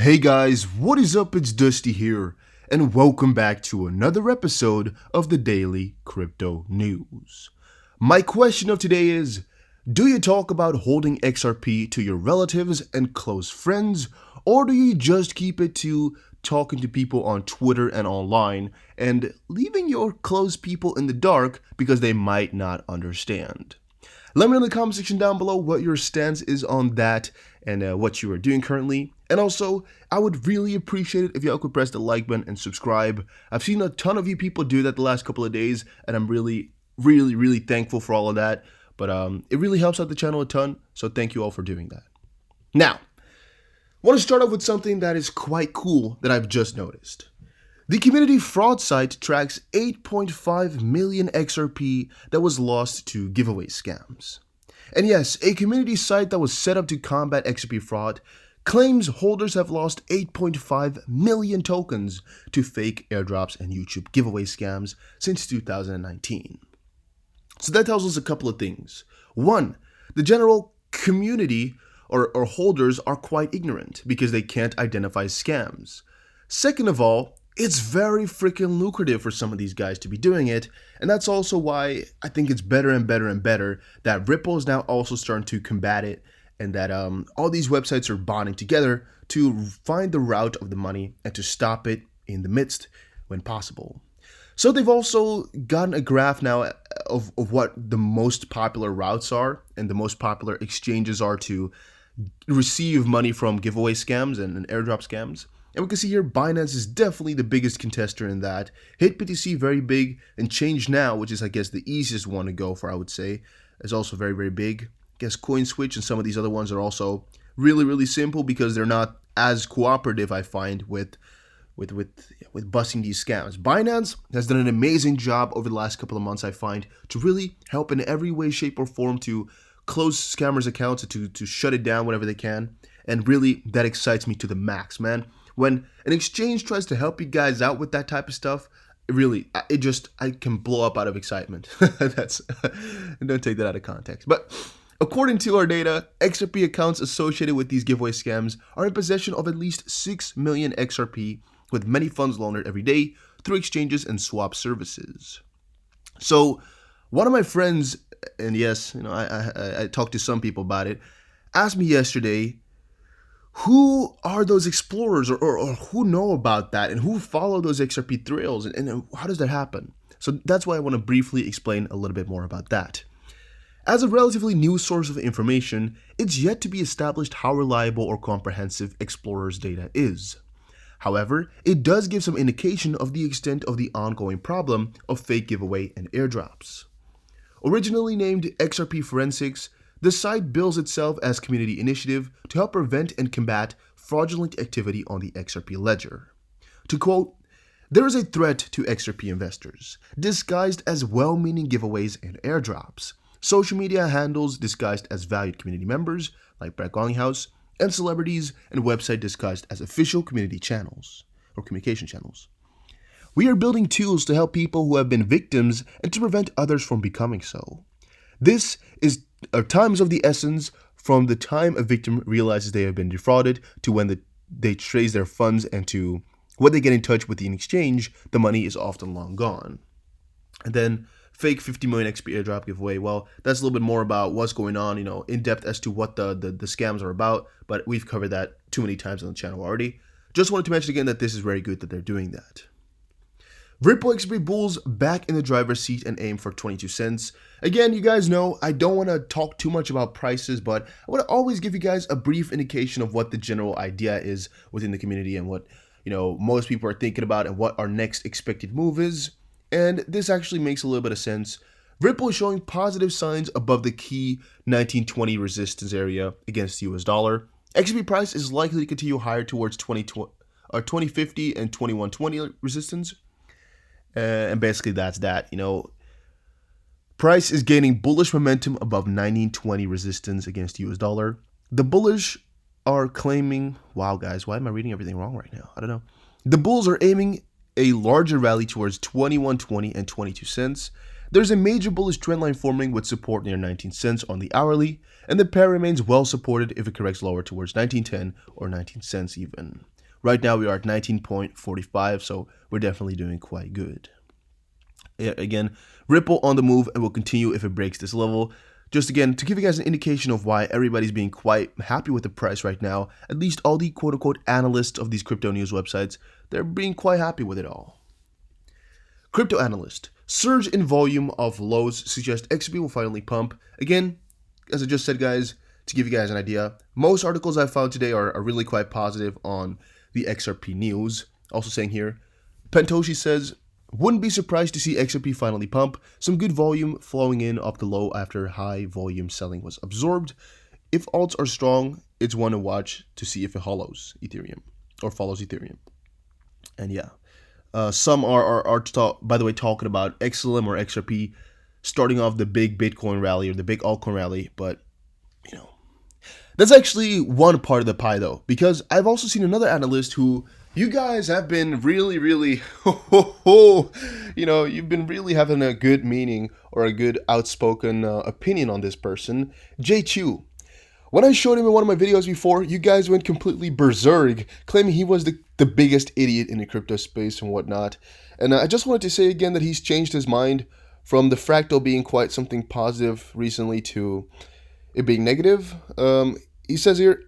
Hey guys, what is up? It's Dusty here, and welcome back to another episode of the Daily Crypto News. My question of today is, do you talk about holding XRP to your relatives and close friends, or do you just keep it to talking to people on Twitter and online and leaving your close people in the dark because they might not understand? Let me know in the comment section down below what your stance is on that and what you are doing currently. And also, I would really appreciate it if y'all could press the like button and subscribe. I've seen a ton of you people do that the last couple of days, and I'm really thankful for all of that. But it really helps out the channel a ton, so thank you all for doing that. Now, I want to start off with something that is quite cool that I've just noticed. The community fraud site tracks 8.5 million XRP that was lost to giveaway scams. And yes, a community site that was set up to combat XRP fraud claims holders have lost 8.5 million tokens to fake airdrops and YouTube giveaway scams since 2019. So that tells us a couple of things. One, the general community or holders are quite ignorant because they can't identify scams. Second of all, it's very freaking lucrative for some of these guys to be doing it, and that's also why I think it's better and better that Ripple is now also starting to combat it, and that all these websites are bonding together to find the route of the money and to stop it in the midst when possible. So they've also gotten a graph now of what the most popular routes are and the most popular exchanges are to receive money from giveaway scams and airdrop scams. And we can see here Binance is definitely the biggest contester in that. HitBTC very big, and Change Now, which is I guess the easiest one to go for, I would say, is also very big. I guess CoinSwitch and some of these other ones are also really simple because they're not as cooperative, I find, with busting these scams. Binance has done an amazing job over the last couple of months, I find, to really help in every way, shape, or form to close scammers' accounts, to shut it down whenever they can. And really, that excites me to the max, man. When an exchange tries to help you guys out with that type of stuff, really, I can blow up out of excitement. Don't take that out of context. But according to our data, XRP accounts associated with these giveaway scams are in possession of at least 6 million XRP, with many funds laundered every day through exchanges and swap services. So one of my friends, and yes, I talked to some people about it, asked me yesterday, who are those explorers or who know about that and who follow those XRP trails and how does that happen? So that's why I want to briefly explain a little bit more about that. As a relatively new source of information, it's yet to be established how reliable or comprehensive explorers' data is. However, it does give some indication of the extent of the ongoing problem of fake giveaway and airdrops. Originally named XRP Forensics, the site bills itself as community initiative to help prevent and combat fraudulent activity on the XRP ledger. To quote, "There is a threat to XRP investors, disguised as well-meaning giveaways and airdrops. Social media handles disguised as valued community members, like Brad Garlinghouse, and celebrities and website disguised as official community channels or communication channels. We are building tools to help people who have been victims and to prevent others from becoming so. This is times of the essence from the time a victim realizes they have been defrauded to when they trace their funds, and to when they get in touch with the exchange, the money is often long gone." And then fake 50 million XP airdrop giveaway. Well, that's a little bit more about what's going on, in depth as to what the scams are about, but we've covered that too many times on the channel already. Just wanted to mention again that this is very good that they're doing that. Ripple XRP bulls back in the driver's seat and aim for 22 cents. Again, you guys know I don't want to talk too much about prices, but I want to always give you guys a brief indication of what the general idea is within the community and what, most people are thinking about and what our next expected move is. And this actually makes a little bit of sense. Ripple is showing positive signs above the key 1920 resistance area against the US dollar. XRP price is likely to continue higher towards 2050 and 2120 resistance. And basically that's that. Price is gaining bullish momentum above 1920 resistance against US dollar. The bullish are claiming, wow guys, why am I reading everything wrong right now? I don't know. The bulls are aiming a larger rally towards 21.20 and 22 cents. There's a major bullish trendline forming with support near 19 cents on the hourly, and the pair remains well supported if it corrects lower towards 19.10 or 19 cents even. Right now we are at 19.45, so we're definitely doing quite good. Again, Ripple on the move and will continue if it breaks this level. Just again, to give you guys an indication of why everybody's being quite happy with the price right now, at least all the quote-unquote analysts of these crypto news websites, they're being quite happy with it all. Crypto analyst, surge in volume of lows suggest XRP will finally pump. Again, as I just said, guys, to give you guys an idea, most articles I've found today are really quite positive on the XRP news. Also saying here, Pentoshi says, wouldn't be surprised to see XRP finally pump. Some good volume flowing in up the low after high volume selling was absorbed. If alts are strong, it's one to watch to see if it follows Ethereum. And yeah, some are by the way, talking about XLM or XRP starting off the big Bitcoin rally or the big altcoin rally, but you know, that's actually one part of the pie though, because I've also seen another analyst who you guys have been really, you've been really having a good meaning or a good outspoken opinion on this person, Jay Chu. When I showed him in one of my videos before, you guys went completely berserk, claiming he was the biggest idiot in the crypto space and whatnot. And I just wanted to say again that he's changed his mind from the fractal being quite something positive recently to it being negative. He says here,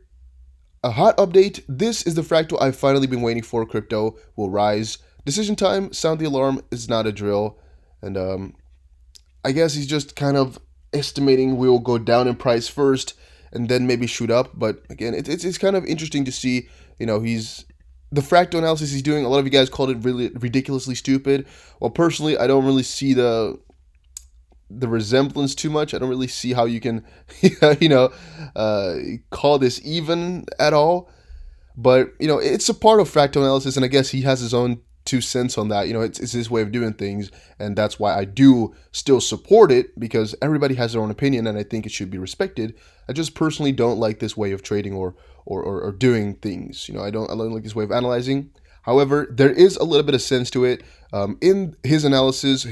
a hot update. This is the fractal I've finally been waiting for. Crypto will rise. Decision time. Sound the alarm. It's not a drill. And I guess he's just kind of estimating we will go down in price first and then maybe shoot up. But again, it's kind of interesting to see. He's the fractal analysis he's doing. A lot of you guys called it really ridiculously stupid. Well, personally, I don't really see the resemblance too much. I don't really see how you can, call this even at all. But, it's a part of fractal analysis, and I guess he has his own 2 cents on that. It's his way of doing things, and that's why I do still support it, because everybody has their own opinion, and I think it should be respected. I just personally don't like this way of trading or doing things. I don't like this way of analyzing. However, there is a little bit of sense to it. In his analysis,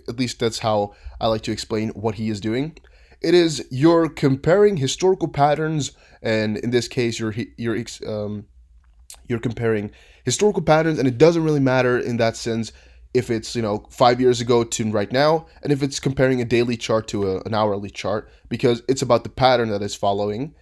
at least that's how I like to explain what he is doing. It is you're comparing historical patterns, and in this case, you're comparing historical patterns, and it doesn't really matter in that sense if it's 5 years ago to right now, and if it's comparing a daily chart to an hourly chart, because it's about the pattern that is following,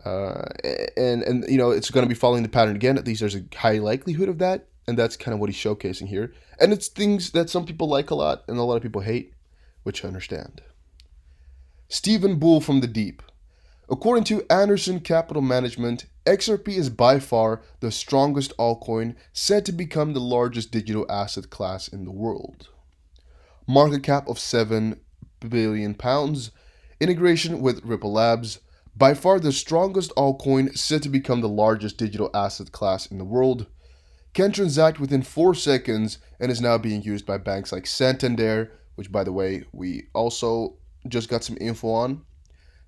and it's going to be following the pattern again. At least there's a high likelihood of that. And that's kind of what he's showcasing here. And it's things that some people like a lot and a lot of people hate, which I understand. Stephen Bull from the Deep. According to Anderson Capital Management, XRP is by far the strongest altcoin, said to become the largest digital asset class in the world. Market cap of £7 billion. Integration with Ripple Labs. By far the strongest altcoin, said to become the largest digital asset class in the world. Can transact within 4 seconds and is now being used by banks like Santander, which, by the way, we also just got some info on.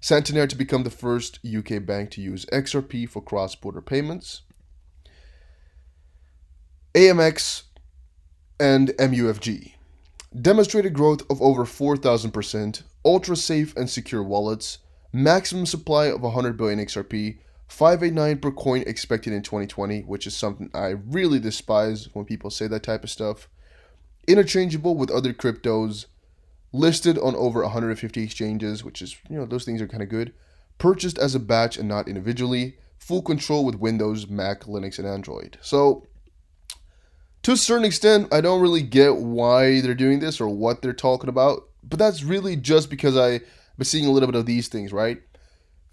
Santander to become the first UK bank to use XRP for cross-border payments. AMX and MUFG. Demonstrated growth of over 4,000%, ultra-safe and secure wallets, maximum supply of 100 billion XRP, 589 per coin expected in 2020, which is something I really despise when people say that type of stuff. Interchangeable with other cryptos. Listed on over 150 exchanges, which is, those things are kind of good. Purchased as a batch and not individually. Full control with Windows, Mac, Linux, and Android. So, to a certain extent, I don't really get why they're doing this or what they're talking about. But that's really just because I've been seeing a little bit of these things, right?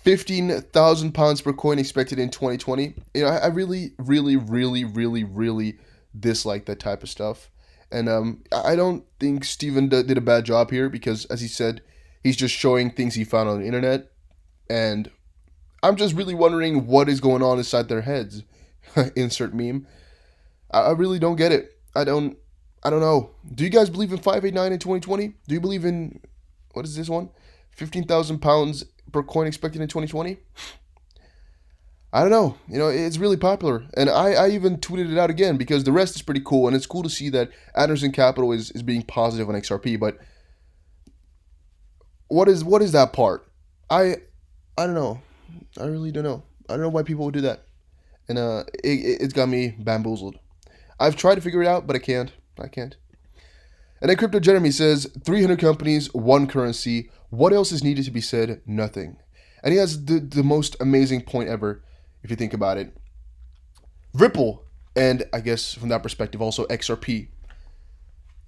£15,000 per coin expected in 2020. I really dislike that type of stuff. And I don't think Steven did a bad job here because, as he said, he's just showing things he found on the internet. And I'm just really wondering what is going on inside their heads. Insert meme. I really don't get it. I don't know. Do you guys believe in 589 in 2020? Do you believe in, what is this one? £15,000 per coin expected in 2020? I don't know. It's really popular. And I even tweeted it out again because the rest is pretty cool. And it's cool to see that Anderson Capital is being positive on XRP. But what is that part? I don't know. I really don't know. I don't know why people would do that. and it's got me bamboozled. I've tried to figure it out, but I can't. I can't. And then Crypto Jeremy says 300 companies, one currency. What else is needed to be said? Nothing. And he has the most amazing point ever, if you think about it. Ripple, and I guess from that perspective also XRP,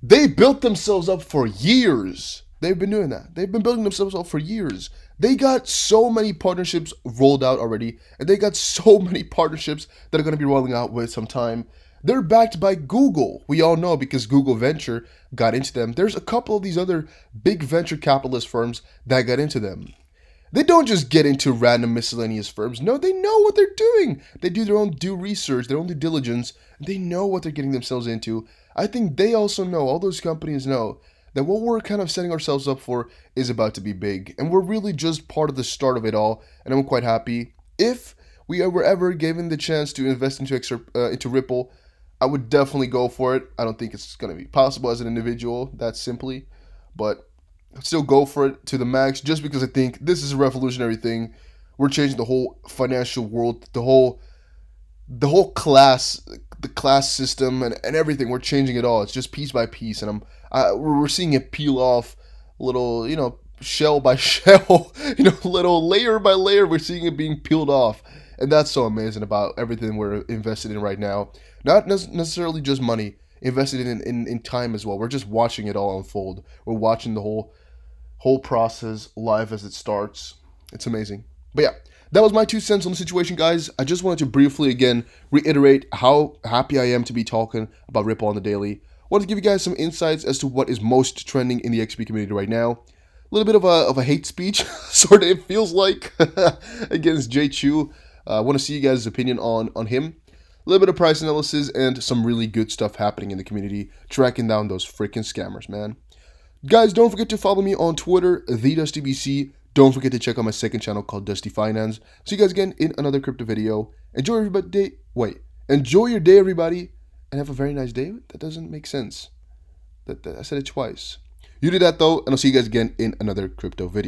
they built themselves up for years. They've been doing that. They've been building themselves up for years. They got so many partnerships rolled out already, and they got so many partnerships that are going to be rolling out with some time. They're backed by Google. We all know because Google Venture got into them. There's a couple of these other big venture capitalist firms that got into them. They don't just get into random miscellaneous firms. No, they know what they're doing. They do their own due research, their own due diligence. They know what they're getting themselves into. I think they also know, all those companies know, that what we're kind of setting ourselves up for is about to be big. And we're really just part of the start of it all. And I'm quite happy. If we were ever given the chance to invest into Ripple, I would definitely go for it. I don't think it's going to be possible as an individual, that simply. But I'd still go for it to the max just because I think this is a revolutionary thing. We're changing the whole financial world, the whole class, the class system and everything. We're changing it all. It's just piece by piece. And we're seeing it peel off little, shell by shell, little layer by layer. We're seeing it being peeled off. And that's so amazing about everything we're invested in right now. Not necessarily just money, invested in time as well. We're just watching it all unfold. We're watching the whole process live as it starts. It's amazing. But yeah, that was my 2 cents on the situation, guys. I just wanted to briefly again reiterate how happy I am to be talking about Ripple on the daily. Wanted to give you guys some insights as to what is most trending in the XP community right now. A little bit of a hate speech, sort of it feels like, against Jay Chu. I want to see you guys' opinion on him. A little bit of price analysis and some really good stuff happening in the community, tracking down those freaking scammers, man. Guys, don't forget to follow me on Twitter, TheDustyBC. Don't forget to check out my second channel called Dusty Finance. See you guys again in another crypto video. Enjoy your day, everybody, and have a very nice day. That doesn't make sense. I said it twice. You did that though, and I'll see you guys again in another crypto video.